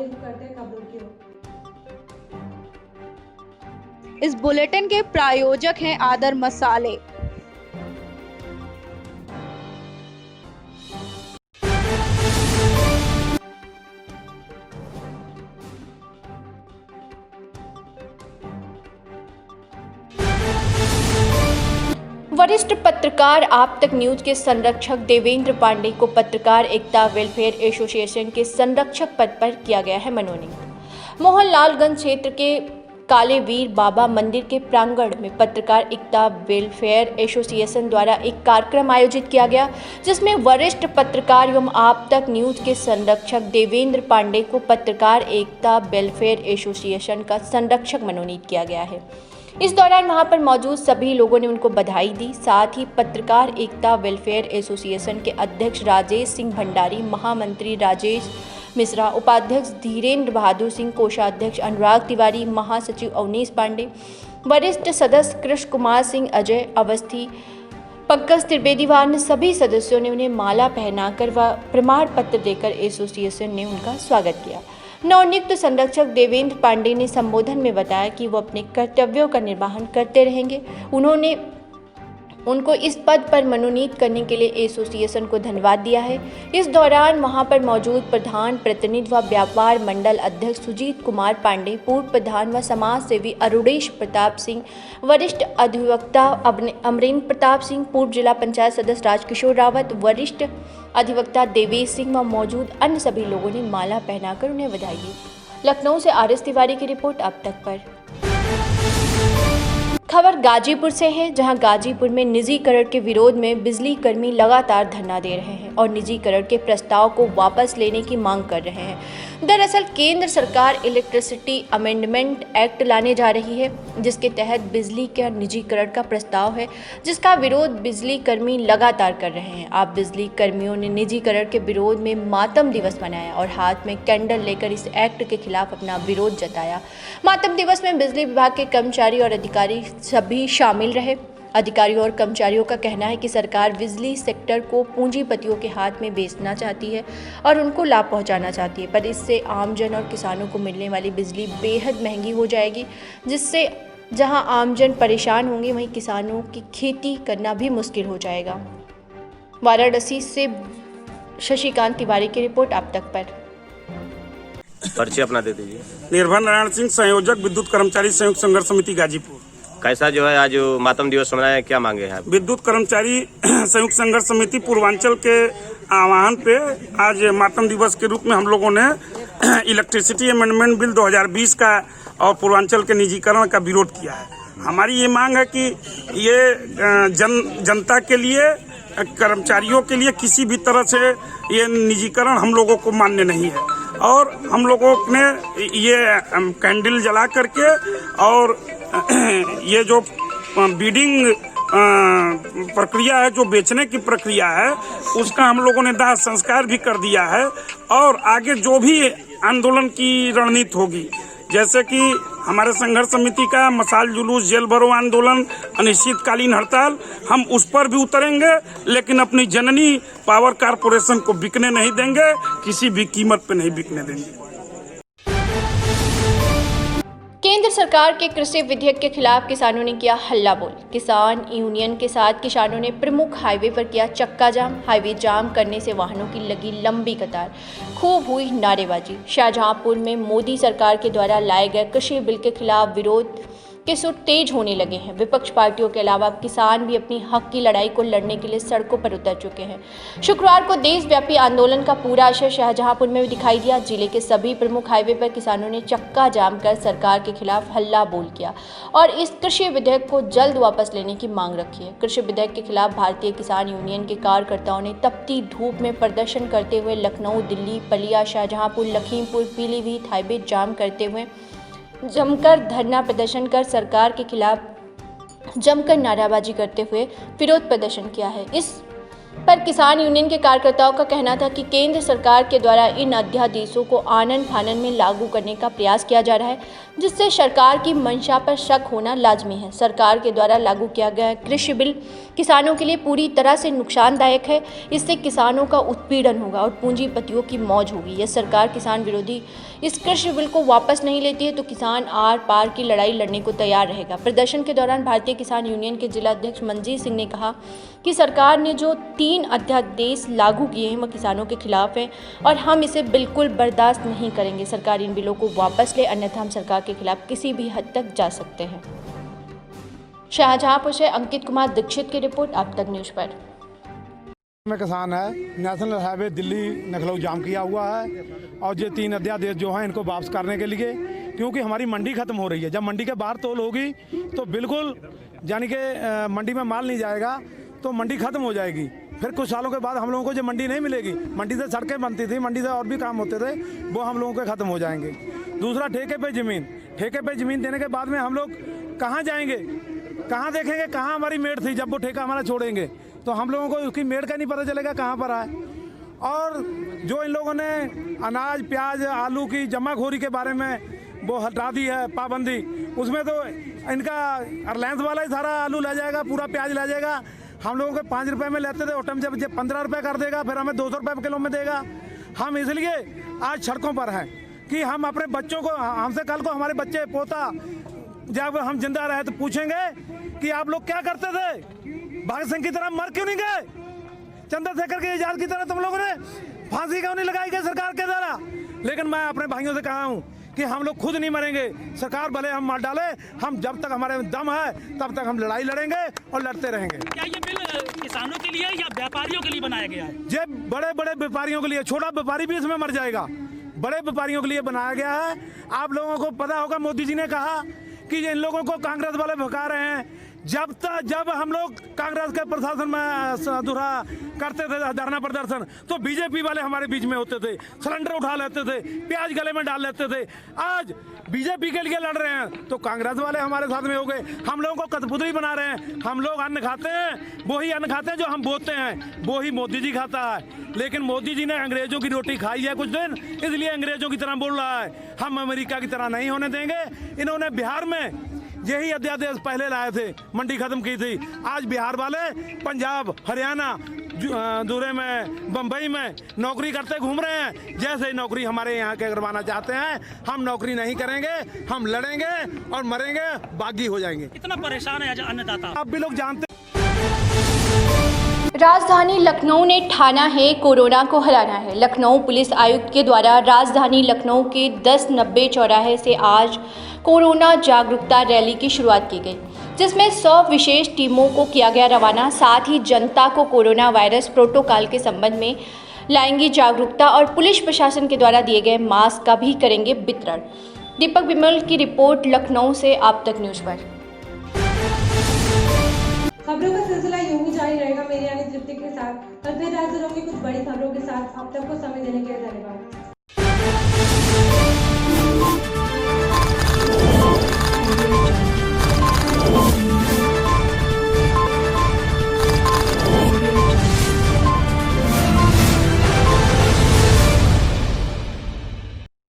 करते हैं खबरों की ओर। इस बुलेटिन के प्रायोजक हैं आदर मसाले। वरिष्ठ पत्रकार आप तक न्यूज के संरक्षक देवेंद्र पांडे को पत्रकार एकता वेलफेयर एसोसिएशन के संरक्षक पद पर किया गया है मनोनीत। मोहनलालगंज क्षेत्र के काले वीर बाबा मंदिर के प्रांगण में पत्रकार एकता वेलफेयर एसोसिएशन द्वारा एक कार्यक्रम आयोजित किया गया, जिसमें वरिष्ठ पत्रकार एवं आप तक न्यूज के संरक्षक देवेंद्र पांडे को पत्रकार एकता वेलफेयर एसोसिएशन का संरक्षक मनोनीत किया गया है। इस दौरान वहां पर मौजूद सभी लोगों ने उनको बधाई दी। साथ ही पत्रकार एकता वेलफेयर एसोसिएशन के अध्यक्ष राजेश सिंह भंडारी, महामंत्री राजेश मिश्रा, उपाध्यक्ष धीरेन्द्र बहादुर सिंह, कोषाध्यक्ष अनुराग तिवारी, महासचिव अवनीश पांडे, वरिष्ठ सदस्य कृष्ण कुमार सिंह, अजय अवस्थी, पंकज त्रिवेदी व अन्य सभी सदस्यों ने उन्हें माला पहनाकर व प्रमाण पत्र देकर एसोसिएशन ने उनका स्वागत किया। नवनियुक्त संरक्षक देवेंद्र पांडे ने संबोधन में बताया कि वो अपने कर्तव्यों का निर्वहन करते रहेंगे। उन्होंने उनको इस पद पर मनोनीत करने के लिए एसोसिएशन को धन्यवाद दिया है। इस दौरान वहां पर मौजूद प्रधान प्रतिनिधि व व्यापार मंडल अध्यक्ष सुजीत कुमार पांडे, पूर्व प्रधान व समाज सेवी अरुणेश प्रताप सिंह, वरिष्ठ अधिवक्ता अमरेंद्र प्रताप सिंह, पूर्व जिला पंचायत सदस्य राजकिशोर रावत, वरिष्ठ अधिवक्ता देवेश सिंह व मौजूद अन्य सभी लोगों ने माला पहनाकर उन्हें बधाई दी। लखनऊ से आर एस तिवारी की रिपोर्ट अब तक पर। खबर गाजीपुर से है, जहां गाजीपुर में निजीकरण के विरोध में बिजली कर्मी लगातार धरना दे रहे हैं और निजीकरण के प्रस्ताव को वापस लेने की मांग कर रहे हैं। दरअसल केंद्र सरकार इलेक्ट्रिसिटी अमेंडमेंट एक्ट लाने जा रही है, जिसके तहत बिजली का निजीकरण का प्रस्ताव है, जिसका विरोध बिजली कर्मी लगातार कर रहे हैं। आप बिजली कर्मियों ने निजीकरण के विरोध में मातम दिवस मनाया और हाथ में कैंडल लेकर इस एक्ट के खिलाफ अपना विरोध जताया। मातम दिवस में बिजली विभाग के कर्मचारी और अधिकारी सभी शामिल रहे। अधिकारियों और कर्मचारियों का कहना है कि सरकार बिजली सेक्टर को पूंजीपतियों के हाथ में बेचना चाहती है और उनको लाभ पहुंचाना चाहती है, पर इससे आमजन और किसानों को मिलने वाली बिजली बेहद महंगी हो जाएगी, जिससे जहां आमजन परेशान होंगे वहीं किसानों की खेती करना भी मुश्किल हो जाएगा। वाराणसी से शशिकांत तिवारी की रिपोर्ट आप तक पर। पर्ची अपना दे दीजिए। निर्भय नारायण सिंह, संयोजक विद्युत कर्मचारी संयुक्त संघर्ष समिति गाजीपुर। कैसा जो है आज मातम दिवस मनाया, क्या मांगे हैं? विद्युत कर्मचारी संयुक्त संघर्ष समिति पूर्वांचल के आह्वान पे आज मातम दिवस के रूप में हम लोगों ने इलेक्ट्रिसिटी अमेंडमेंट बिल 2020 का और पूर्वांचल के निजीकरण का विरोध किया है। हमारी ये मांग है कि ये जनता के लिए, कर्मचारियों के लिए किसी भी तरह से ये निजीकरण हम लोगों को मान्य नहीं है और हम लोगों ने ये कैंडल जला करके और ये जो बीडिंग प्रक्रिया है, जो बेचने की प्रक्रिया है, उसका हम लोगों ने दाह संस्कार भी कर दिया है और आगे जो भी आंदोलन की रणनीति होगी, जैसे कि हमारे संघर्ष समिति का मशाल जुलूस, जेल भरो आंदोलन, अनिश्चितकालीन हड़ताल, हम उस पर भी उतरेंगे, लेकिन अपनी जननी पावर कारपोरेशन को बिकने नहीं देंगे, किसी भी कीमत पे नहीं बिकने देंगे। केंद्र सरकार के कृषि विधेयक के खिलाफ किसानों ने किया हल्ला बोल। किसान यूनियन के साथ किसानों ने प्रमुख हाईवे पर किया चक्का जाम। हाईवे जाम करने से वाहनों की लगी लंबी कतार, खूब हुई नारेबाजी। शाहजहांपुर में मोदी सरकार के द्वारा लाए गए कृषि बिल के खिलाफ विरोध के सुर तेज होने लगे हैं। विपक्ष पार्टियों के अलावा किसान भी अपनी हक की लड़ाई को लड़ने के लिए सड़कों पर उतर चुके हैं। शुक्रवार को देशव्यापी आंदोलन का पूरा असर शाहजहांपुर में भी दिखाई दिया। जिले के सभी प्रमुख हाईवे पर किसानों ने चक्का जाम कर सरकार के खिलाफ हल्ला बोल किया और इस कृषि विधेयक को जल्द वापस लेने की मांग रखी है। कृषि विधेयक के खिलाफ भारतीय किसान यूनियन के कार्यकर्ताओं ने तपती धूप में प्रदर्शन करते हुए लखनऊ, दिल्ली, बलिया, शाहजहांपुर, लखीमपुर, पीलीभीत हाईवे जाम करते हुए जमकर धरना प्रदर्शन कर सरकार के खिलाफ जमकर नाराबाजी करते हुए विरोध प्रदर्शन किया है। इस पर किसान यूनियन के कार्यकर्ताओं का कहना था कि केंद्र सरकार के द्वारा इन अध्यादेशों को आनन फानन में लागू करने का प्रयास किया जा रहा है, जिससे सरकार की मंशा पर शक होना लाजमी है। सरकार के द्वारा लागू किया गया कृषि बिल किसानों के लिए पूरी तरह से नुकसानदायक है। इससे किसानों का उत्पीड़न होगा और पूंजीपतियों की मौज होगी। यह सरकार किसान विरोधी इस कृषि बिल को वापस नहीं लेती है तो किसान आर पार की लड़ाई लड़ने को तैयार रहेगा। प्रदर्शन के दौरान भारतीय किसान यूनियन के जिला अध्यक्ष मंजीत सिंह ने कहा कि सरकार ने जो 3 अध्यादेश लागू किए हैं वह किसानों के खिलाफ हैं और हम इसे बिल्कुल बर्दाश्त नहीं करेंगे। सरकार इन बिलों को वापस ले, अन्यथा हम सरकार के खिलाफ किसी भी हद तक जा सकते हैं। शाहजहांपुर से अंकित कुमार दीक्षित की रिपोर्ट, आप तक न्यूज़ पर। में किसान है, नेशनल हाईवे दिल्ली लखनऊ जाम किया हुआ है और ये 3 अध्यादेश जो हैं इनको वापस करने के लिए, क्योंकि हमारी मंडी खत्म हो रही है। जब मंडी के बाहर तोल होगी तो बिल्कुल यानी कि मंडी में माल नहीं जाएगा तो मंडी खत्म हो जाएगी। फिर कुछ सालों के बाद हम लोगों को जो मंडी नहीं मिलेगी, मंडी से सड़कें बनती थी, मंडी से और भी काम होते थे, वो हम लोगों के ख़त्म हो जाएंगे। दूसरा, ठेके पे ज़मीन देने के बाद में हम लोग कहाँ जाएंगे, कहाँ देखेंगे, कहाँ हमारी मेड़ थी। जब वो ठेका हमारा छोड़ेंगे तो हम लोगों को उसकी मेड़ का नहीं पता चलेगा कहाँ पर है। और जो इन लोगों ने अनाज, प्याज, आलू की जमाखोरी के बारे में वो हटा दी है पाबंदी, उसमें तो इनका रिलायंस वाला ही सारा आलू ले जाएगा, पूरा प्याज ले जाएगा। हम लोगों को 5 रुपये में लेते थे, उस जब 15 रुपये कर देगा, फिर हमें 200 रुपये किलो में देगा। हम इसलिए आज सड़कों पर हैं कि हम अपने बच्चों को, हमसे कल को हमारे बच्चे पोता जब हम जिंदा रहे तो पूछेंगे कि आप लोग क्या करते थे, भगत सिंह की तरह मर क्यों नहीं गए, चंद्रशेखर के आजाद की तरह तुम लोगों ने फांसी क्यों नहीं लगाई गई सरकार के द्वारा। लेकिन मैं अपने भाइयों से कहा हूँ कि हम लोग खुद नहीं मरेंगे, सरकार भले हम मार डाले, हम जब तक हमारे में दम है तब तक हम लड़ाई लड़ेंगे और लड़ते रहेंगे। क्या ये बिल किसानों के लिए या व्यापारियों के लिए बनाया गया है? ये बड़े बड़े व्यापारियों के लिए, छोटा व्यापारी भी इसमें मर जाएगा, बड़े व्यापारियों के लिए बनाया गया है। आप लोगों को पता होगा मोदी जी ने कहा कि इन लोगों को कांग्रेस वाले भगा रहे हैं। जब हम लोग कांग्रेस के प्रशासन में दुरा करते थे धरना प्रदर्शन, तो बीजेपी वाले हमारे बीच में होते थे, सिलेंडर उठा लेते थे, प्याज गले में डाल लेते थे। आज बीजेपी के लिए लड़ रहे हैं तो कांग्रेस वाले हमारे साथ में हो गए। हम लोगों को कठपुतली बना रहे हैं। हम लोग अन्न खाते हैं, वही अन्न खाते हैं जो हम बोते हैं, वही मोदी जी खाता है। लेकिन मोदी जी ने अंग्रेजों की रोटी खाई है कुछ दिन, इसलिए अंग्रेजों की तरह बोल रहा है। हम अमेरिका की तरह नहीं होने देंगे। इन्होंने बिहार में यही अध्यादेश पहले लाए थे, मंडी खत्म की थी। आज बिहार वाले पंजाब, हरियाणा, दूरे में बम्बई में नौकरी करते घूम रहे हैं। जैसे ही नौकरी हमारे यहाँ के करवाना चाहते हैं, हम नौकरी नहीं करेंगे, हम लड़ेंगे और मरेंगे, बागी हो जाएंगे। इतना परेशान है आज अन्नदाता। आप भी लोग जानते। राजधानी लखनऊ ने ठाना है कोरोना को हराना है। लखनऊ पुलिस आयुक्त के द्वारा राजधानी लखनऊ के 1090 चौराहे से आज कोरोना जागरूकता रैली की शुरुआत की गई, जिसमें 100 विशेष टीमों को किया गया रवाना। साथ ही जनता को कोरोना वायरस प्रोटोकॉल के संबंध में लाएंगी जागरूकता और पुलिस प्रशासन के द्वारा दिए गए मास्क का भी करेंगे वितरण। दीपक बिमल की रिपोर्ट, लखनऊ से आप तक न्यूज़ पर। खबरों का सिलसिला यूं ही जारी रहेगा मेरी यानी तृप्ति के साथ। कल फिर हाजिर होंगे कुछ बड़ी खबरों के साथ। अब तक को समय देने के लिए धन्यवाद।